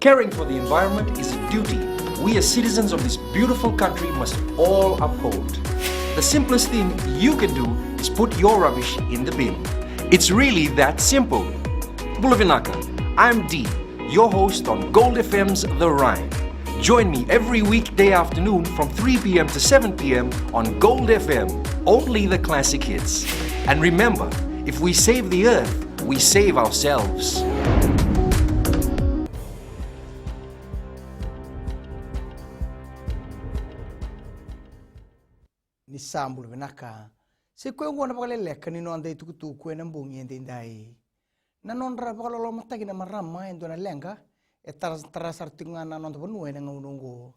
Caring for the environment is a duty we as citizens of this beautiful country must all uphold. The simplest thing you can do is put your rubbish in the bin. It's really that simple. Bulavinaka, I'm Dee, your host on Gold FM's The Rhyme. Join me every weekday afternoon from 3 p.m. to 7 p.m. on Gold FM, only the classic hits. And remember, if we save the earth, we save ourselves. Ni sambul venaka se ko ngona bakale leka ni non dai tuku ko na mbungi ndai na non ra bakalo lo matagi na marama endo na lenga e tarasar tinga na non bonu na ngunungo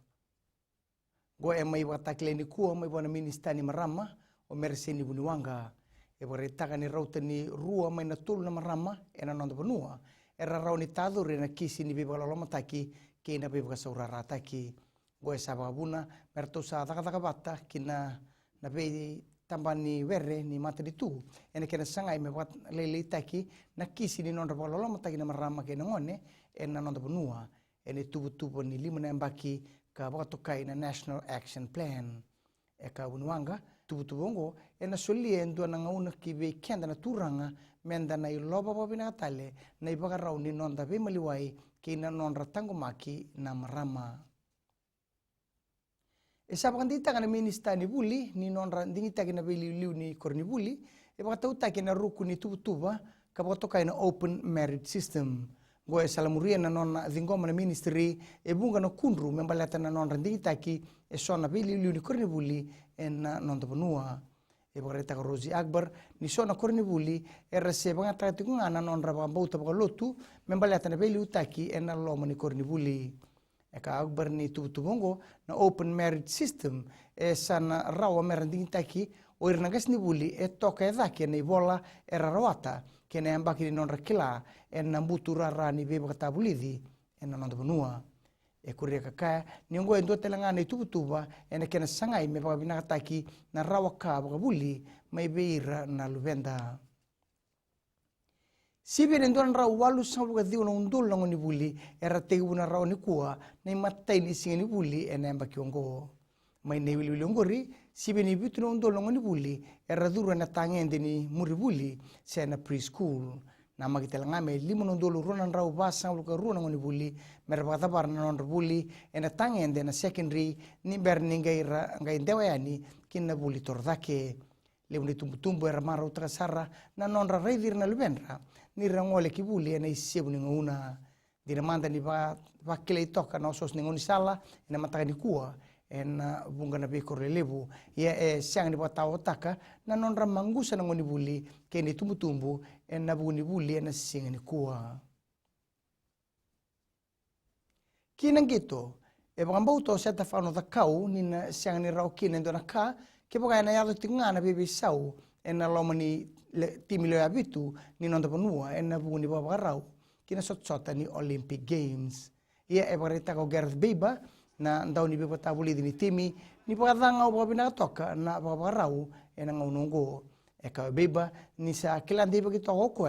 go e mai batakle ni ku mai bona ministani marama o merseni buniwanga e boreta ni rauta ni rua mai na tul na marama e na non bonu e ra rauni tadu re na kisi ni bibalo lo mataki ke na bibga saurara taki go e sababuna merto sa taka bata kina na be tambani verre ni mata di tu ene kena sangai me wat lele taki na kisi ni non rapolo lo mata kina marama ke ngone ena non bonua ene tubu ni lima na mbaki ka bato kai na National Action Plan e ka unwanga tubu ngo ena soli endo na ngauna ki be kenda na turanga menda na iloba babina tale na ibaga rauni non da be maliwai ke na non ratango maki na marama. E sa pakandita ka na minista ni buli, ni non randingita ka na liu ni korni buli, e baka tauta ka na ruku ni tuba, ka baka toka na open merit system. Goe salamuria na non dingoma na ministry, e bunga na kunru, membalata na non randingita ki, e so na liu ni korni buli, e na non tapanua. E baka reta ka Rosie Akbar, ni so na korni buli, e rase baka tratikunga na non rabambauta baka lotu, membalata na liu taki, e na loma ni korni buli. Eka Akbar ni tubongo na open merit system e sana rawa meranding taki o irnagas ni buli e toka edaki na ibola e rarawata ke na ambaki non rakila e na mbutura rani beba kata bulidi e na non bonua e kuria kaka ni ngo endo telanga ni tubutuba e na kena sangai me ba binataki na rawa ka ba buli mai beira na luvenda. Sibi nendoran rau walu sangu ka diu na undul na ngoni buli era tegu na rau ni kua na matai ni singa ni buli e na mbaki ongo mai ne wili ngori sibi ni bitu na undul na ngoni buli era duru na tangende ni muri buli se na preschool na magitela ngame limu na undul runan rau basa sangu ka runa ngoni buli merba bar na non buli e na tangende na secondary ni berni ngai ndewayani kin na buli tordake leuni tumbu era mara utrasara na non ra reidir na lubenra ni rangole ki buli na isebu ni nguna dina manda ni ba kile toka na sos ni ngoni sala na mataka ni kuwa en bunga na be korelebu ye e siang ni bata otaka na non ra mangusa na ngoni buli ke ni tumbu en na buni buli na singa ni kuwa kinang gitu e bangambau to seta fano da kau ni na siang ni rau kinen do na ka ke boga na yado tinga na bebe sau en na lomani timilo abitu ni non tapanua en na buni baba rau kina sot-sota ni Olympic Games ia e bareta ko Gareth Beba na ndau ni beba tabuli ni timi ni pagadanga o bina toka na baba rau en nga unongo e ka Beba ni sa kilande bagi to ko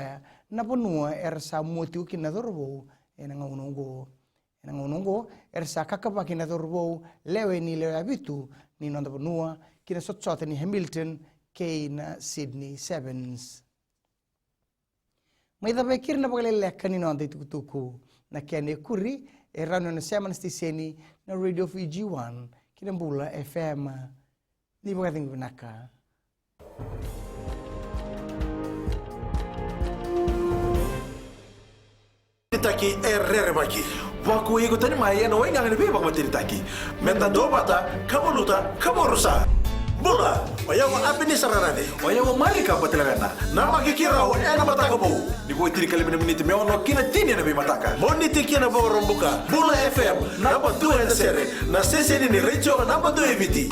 na panua er sa motiu kina dorbo en nga unongo er sa kakapa kina dorbo lewe ni lewe abitu ni non tapanua kina sot-sota ni Hamilton Kane Sydney Sevens. May da bekir na pagalelek kanino ang tuku na kene kuri e rano na seman stiseni na Radio Fiji 1 kinambula FM. Di ba kating binaka? Taki errere baki. Waku iko tani maya no wenga ngani beba matiri taki. Menta do bata kamuruta kamurusa. Bola, wayawa apini sararade, wayawa malika batelagana. Nama kikira o ena mataka bo. Di boy tiri kali minute me ono kina tini na be mataka. Moni tikina bo rombuka. Bola FM, namba 2 na sere. Na sese ni recho namba 2 eviti.